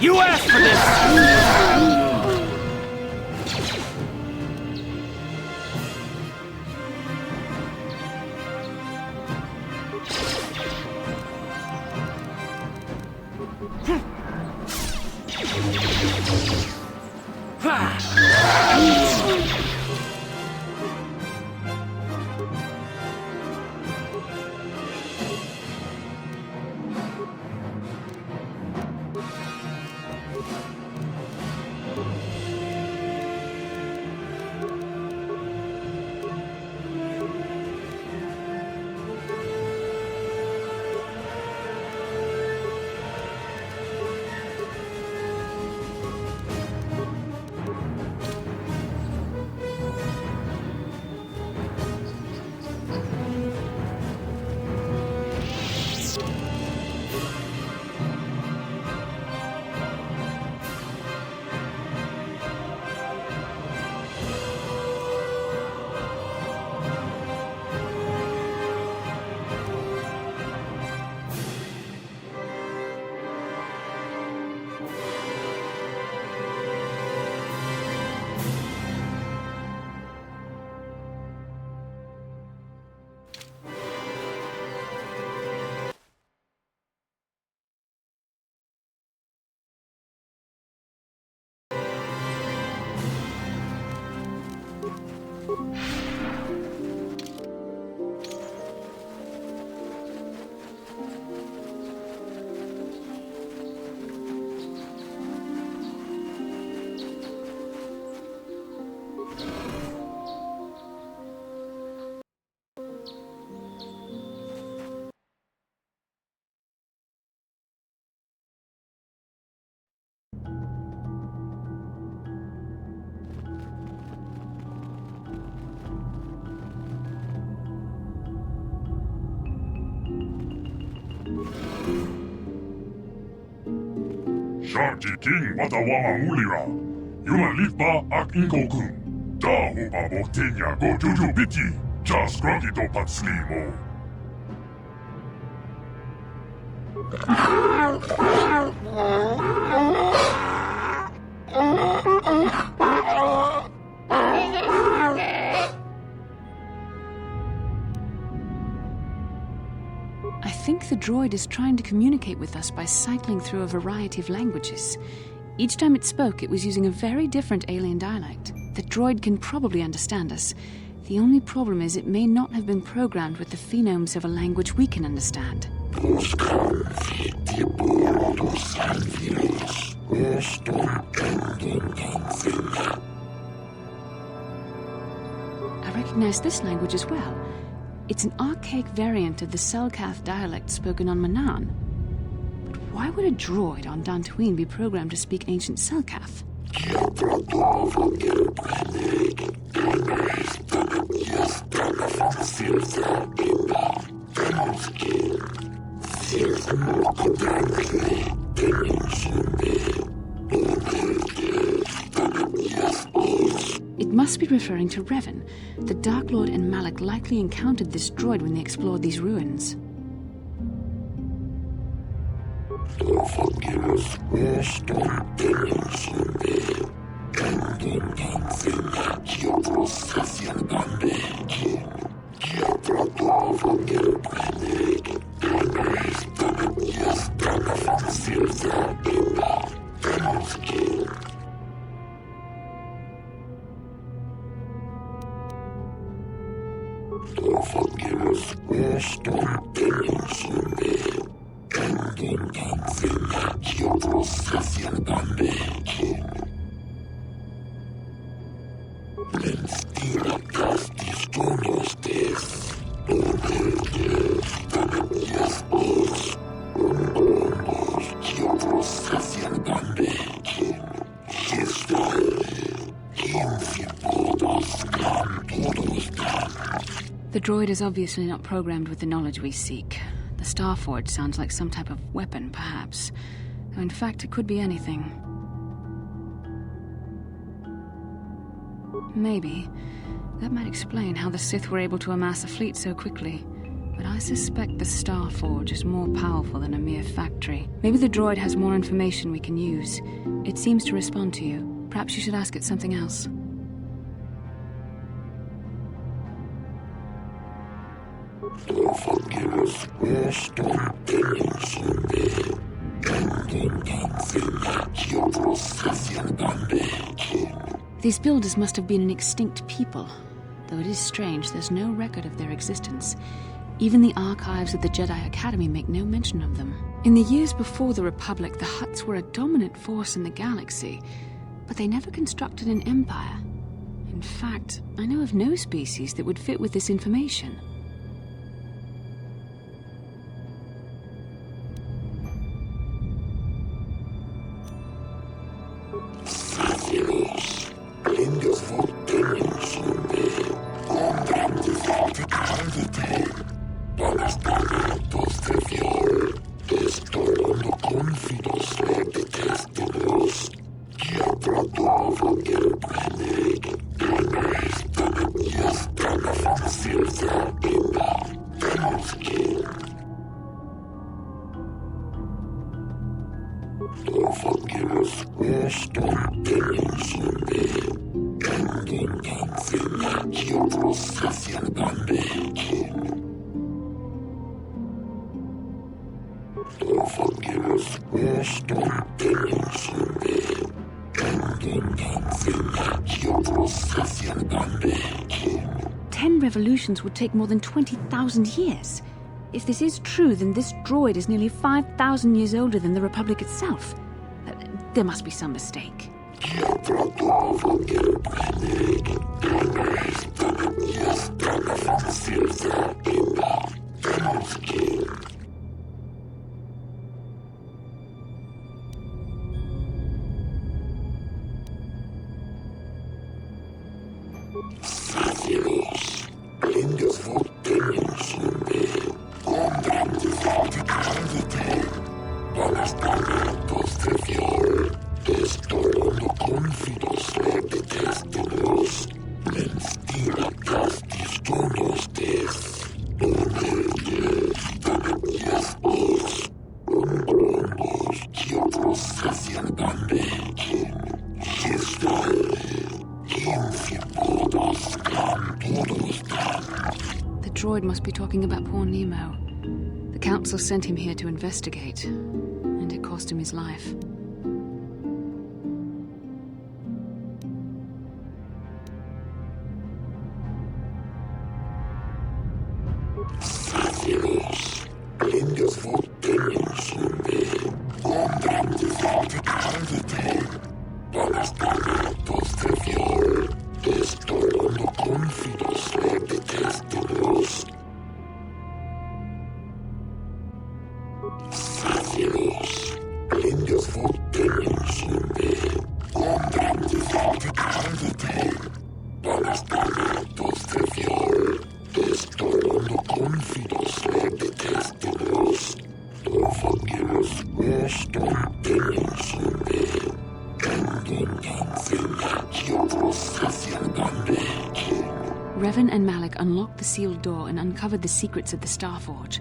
You asked for this! Sharky King Watawama Ulira. Yuman Lifa Ak Inkokun. Da Hoba Boktenya Go Jojo Biti. Just Grogito Patslimo. I think the droid is trying to communicate with us by cycling through a variety of languages. Each time it spoke, it was using a very different alien dialect. The droid can probably understand us. The only problem is it may not have been programmed with the phonemes of a language we can understand. I recognize this language as well. It's an archaic variant of the Selkath dialect spoken on Manaan. But why would a droid on Dantooine be programmed to speak ancient Selkath? It must be referring to Revan. The Dark Lord and Malak likely encountered this droid when they explored these ruins. The droid is obviously not programmed with the knowledge we seek. The Starforge sounds like some type of weapon, perhaps. Though in fact, it could be anything. Maybe. That might explain how the Sith were able to amass a fleet so quickly. But I suspect the Starforge is more powerful than a mere factory. Maybe the droid has more information we can use. It seems to respond to you. Perhaps you should ask it something else. These builders must have been an extinct people. Though it is strange, there's no record of their existence. Even the archives of the Jedi Academy make no mention of them. In the years before the Republic, the Hutts were a dominant force in the galaxy, but they never constructed an empire. In fact, I know of no species that would fit with this information. Revolutions would take more than 20,000 years. If this is true, then this droid is nearly 5,000 years older than the Republic itself. There must be some mistake. Must be talking about poor Nemo. The Council sent him here to investigate, and it cost him his life. Revan and Malak unlocked the sealed door and uncovered the secrets of the Starforge.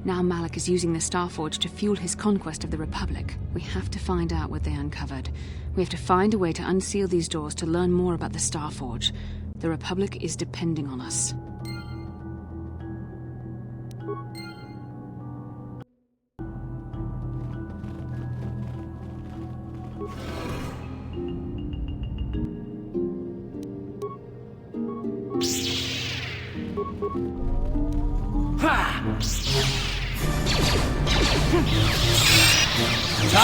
Now Malak is using the Starforge to fuel his conquest of the Republic. We have to find out what they uncovered. We have to find a way to unseal these doors to learn more about the Starforge. The Republic is depending on us. Time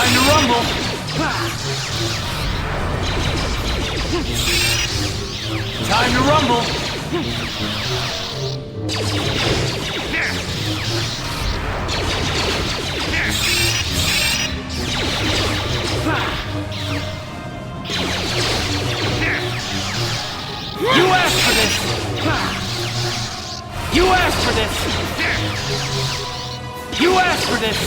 to rumble! Time to rumble! You asked for this! You asked for this! You asked for this!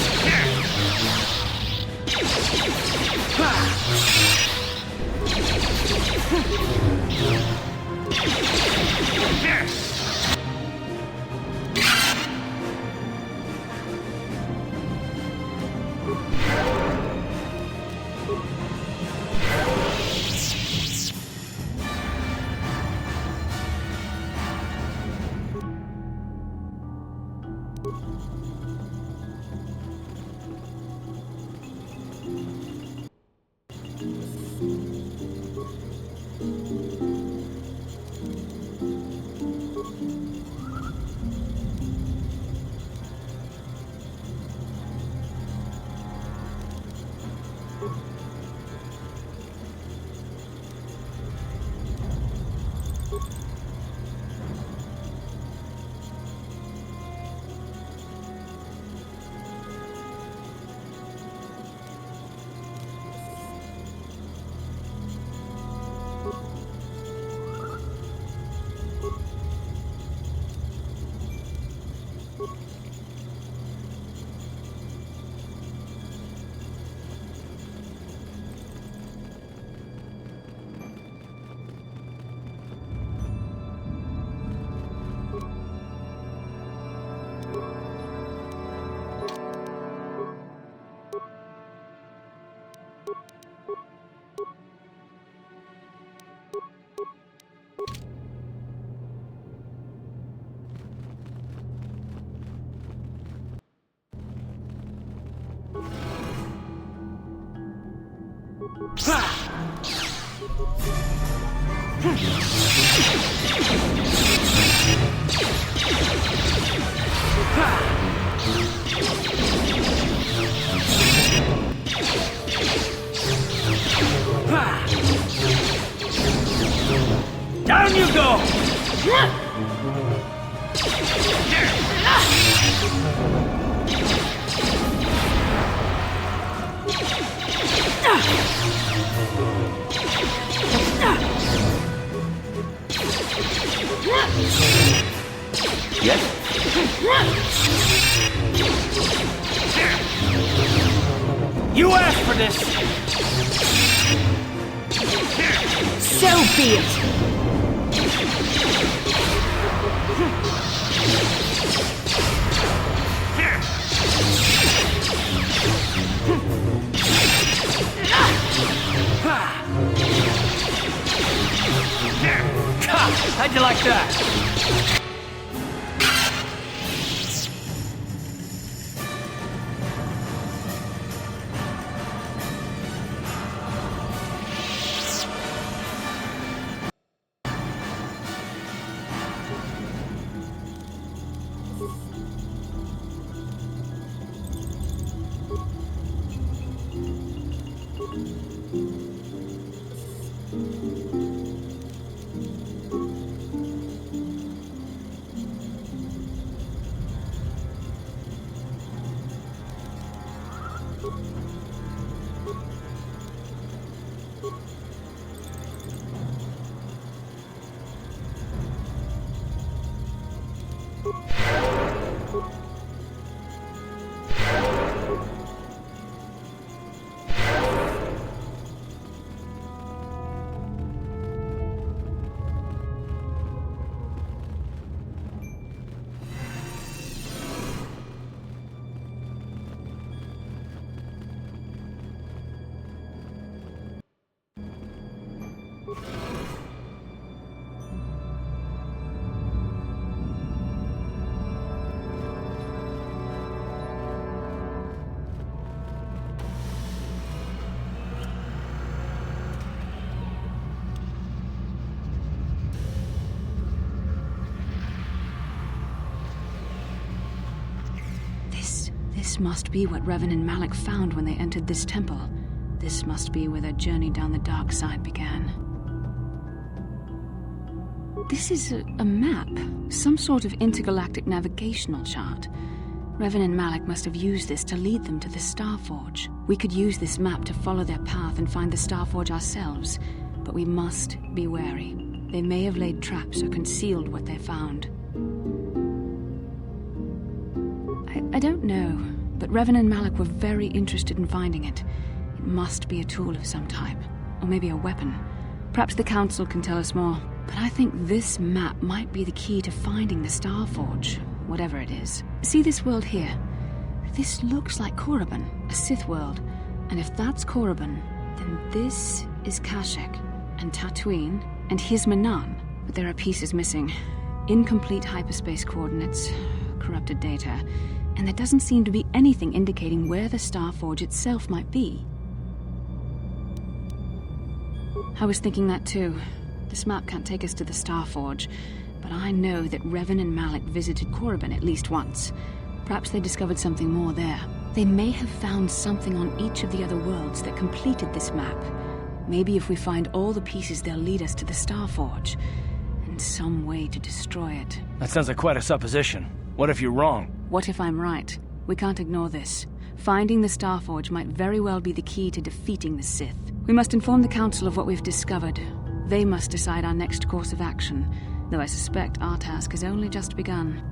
Down you go! Yes? You asked for this! So be it! How'd you like that? This must be what Revan and Malak found when they entered this temple. This must be where their journey down the dark side began. This is a map, some sort of intergalactic navigational chart. Revan and Malak must have used this to lead them to the Starforge. We could use this map to follow their path and find the Starforge ourselves, but we must be wary. They may have laid traps or concealed what they found. I don't know, but Revan and Malak were very interested in finding it. It must be a tool of some type, or maybe a weapon. Perhaps the Council can tell us more, but I think this map might be the key to finding the Starforge, whatever it is. See this world here? This looks like Korriban, a Sith world, and if that's Korriban, then this is Kashyyyk, and Tatooine, and here's Manan, but there are pieces missing. Incomplete hyperspace coordinates, corrupted data, and there doesn't seem to be anything indicating where the Starforge itself might be. I was thinking that too. This map can't take us to the Starforge, but I know that Revan and Malak visited Korriban at least once. Perhaps they discovered something more there. They may have found something on each of the other worlds that completed this map. Maybe if we find all the pieces, they'll lead us to the Starforge, and some way to destroy it. That sounds like quite a supposition. What if you're wrong? What if I'm right? We can't ignore this. Finding the Starforge might very well be the key to defeating the Sith. We must inform the Council of what we've discovered. They must decide our next course of action, though I suspect our task has only just begun.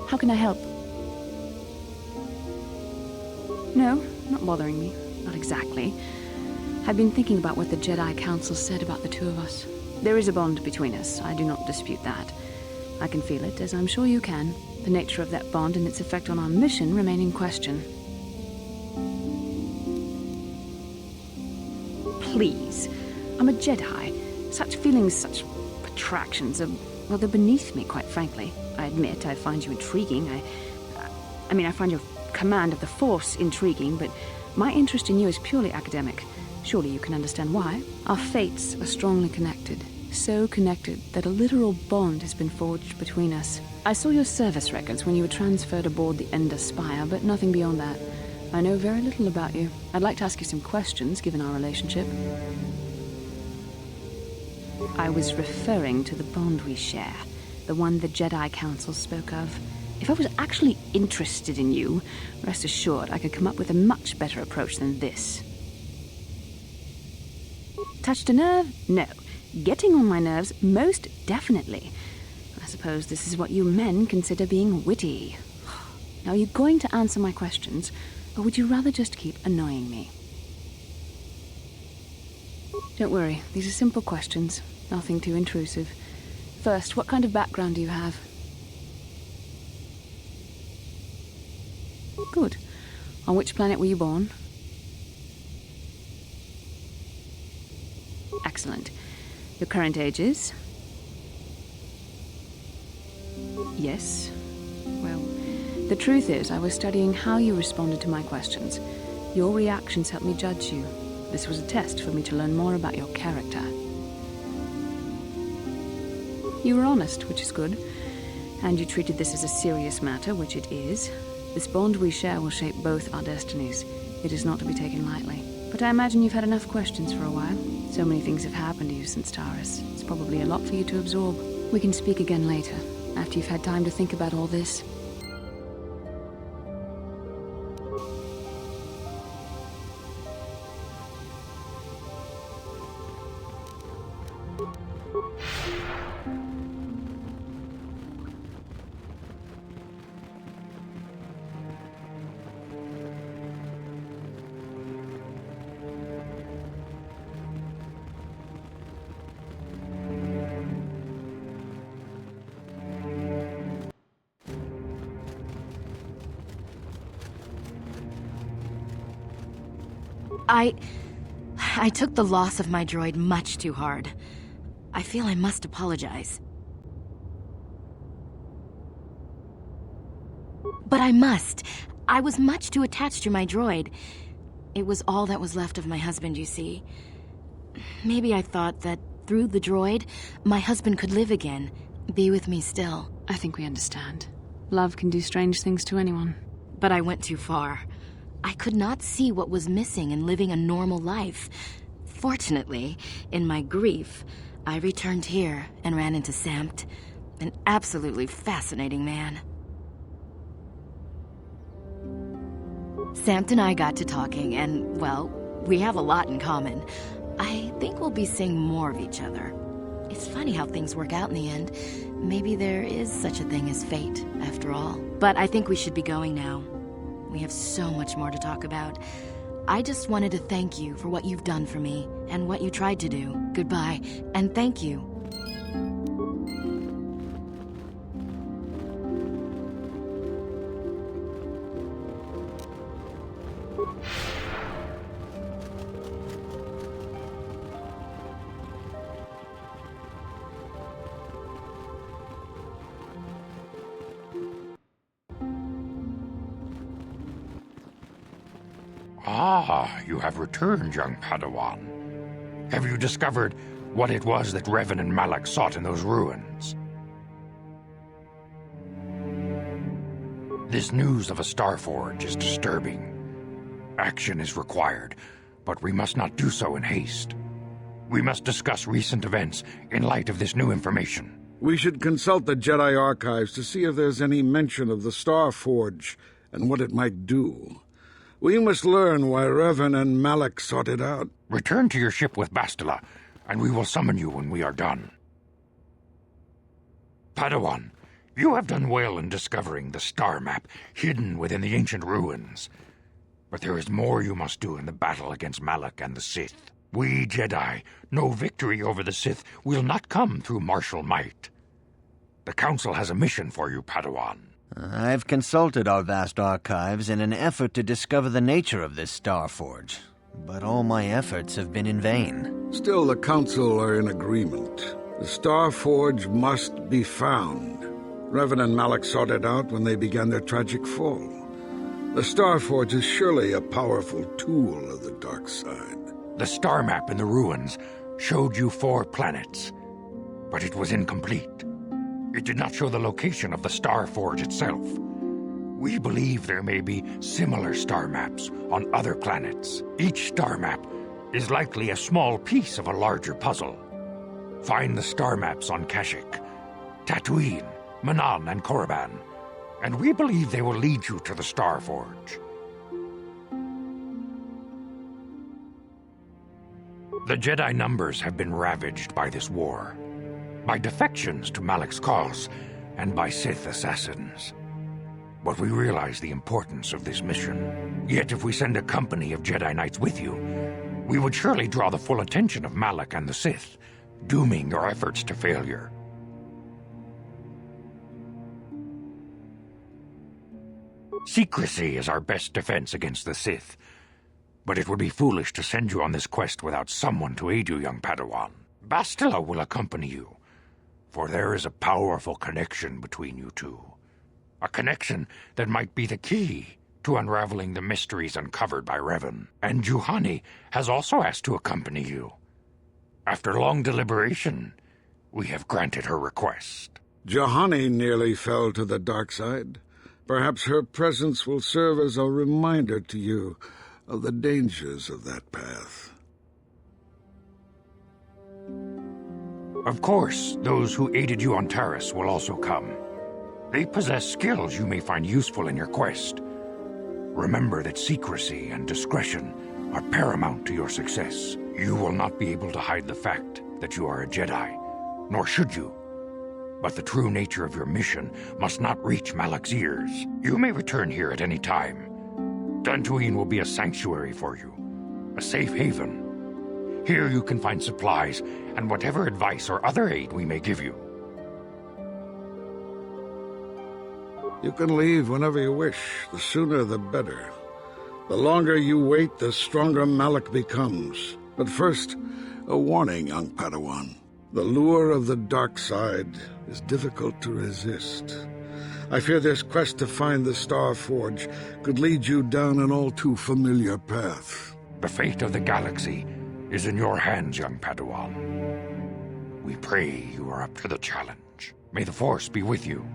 How can I help? No, not bothering me. Not exactly. I've been thinking about what the Jedi Council said about the two of us. There is a bond between us. I do not dispute that. I can feel it, as I'm sure you can. The nature of that bond and its effect on our mission remain in question. Please. I'm a Jedi. Such feelings, such attractions are, well, they're beneath me, quite frankly. I admit I find you intriguing. I find your command of the Force intriguing, but my interest in you is purely academic. Surely you can understand why. Our fates are strongly connected. So connected that a literal bond has been forged between us. I saw your service records when you were transferred aboard the Ender Spire, but nothing beyond that. I know very little about you. I'd like to ask you some questions, given our relationship. I was referring to the bond we share. The one the Jedi Council spoke of. If I was actually interested in you, rest assured I could come up with a much better approach than this. Touched a nerve? No. Getting on my nerves? Most definitely. I suppose this is what you men consider being witty. Now, are you going to answer my questions, or would you rather just keep annoying me? Don't worry, these are simple questions. Nothing too intrusive. First, what kind of background do you have? Good. On which planet were you born? Excellent. Your current age is? Yes. Well, the truth is, I was studying how you responded to my questions. Your reactions helped me judge you. This was a test for me to learn more about your character. You were honest, which is good. And you treated this as a serious matter, which it is. This bond we share will shape both our destinies. It is not to be taken lightly. But I imagine you've had enough questions for a while. So many things have happened to you since Taurus. It's probably a lot for you to absorb. We can speak again later, after you've had time to think about all this. I took the loss of my droid much too hard. I feel I must apologize. But I must. I was much too attached to my droid. It was all that was left of my husband, you see. Maybe I thought that through the droid, my husband could live again, be with me still. I think we understand. Love can do strange things to anyone. But I went too far. I could not see what was missing in living a normal life. Fortunately, in my grief, I returned here and ran into Samt, an absolutely fascinating man. Samt and I got to talking, and, well, we have a lot in common. I think we'll be seeing more of each other. It's funny how things work out in the end. Maybe there is such a thing as fate, after all. But I think we should be going now. We have so much more to talk about. I just wanted to thank you for what you've done for me, and what you tried to do. Goodbye, and thank you. Ah, you have returned, young Padawan. Have you discovered what it was that Revan and Malak sought in those ruins? This news of a Starforge is disturbing. Action is required, but we must not do so in haste. We must discuss recent events in light of this new information. We should consult the Jedi archives to see if there's any mention of the Starforge and what it might do. We must learn why Revan and Malak sought it out. Return to your ship with Bastila, and we will summon you when we are done. Padawan, you have done well in discovering the star map hidden within the ancient ruins. But there is more you must do in the battle against Malak and the Sith. We Jedi know victory over the Sith will not come through martial might. The Council has a mission for you, Padawan. I've consulted our vast archives in an effort to discover the nature of this Starforge, but all my efforts have been in vain. Still, the Council are in agreement. The Starforge must be found. Revan and Malak sought it out when they began their tragic fall. The Starforge is surely a powerful tool of the dark side. The star map in the ruins showed you 4 planets, but it was incomplete. It did not show the location of the Starforge itself. We believe there may be similar star maps on other planets. Each star map is likely a small piece of a larger puzzle. Find the star maps on Kashyyyk, Tatooine, Manan, and Korriban, and we believe they will lead you to the Starforge. The Jedi numbers have been ravaged by this war, by defections to Malak's cause, and by Sith assassins. But we realize the importance of this mission. Yet if we send a company of Jedi Knights with you, we would surely draw the full attention of Malak and the Sith, dooming your efforts to failure. Secrecy is our best defense against the Sith, but it would be foolish to send you on this quest without someone to aid you, young Padawan. Bastila will accompany you, for there is a powerful connection between you two. A connection that might be the key to unraveling the mysteries uncovered by Revan. And Juhani has also asked to accompany you. After long deliberation, we have granted her request. Juhani nearly fell to the dark side. Perhaps her presence will serve as a reminder to you of the dangers of that path. Of course, those who aided you on Taris will also come. They possess skills you may find useful in your quest. Remember that secrecy and discretion are paramount to your success. You will not be able to hide the fact that you are a Jedi, nor should you. But the true nature of your mission must not reach Malak's ears. You may return here at any time. Dantooine will be a sanctuary for you, a safe haven. Here you can find supplies and whatever advice or other aid we may give you. You can leave whenever you wish. The sooner the better. The longer you wait, the stronger Malak becomes. But first, a warning, young Padawan. The lure of the dark side is difficult to resist. I fear this quest to find the Star Forge could lead you down an all too familiar path. The fate of the galaxy is in your hands, young Padawan. We pray you are up to the challenge. May the Force be with you.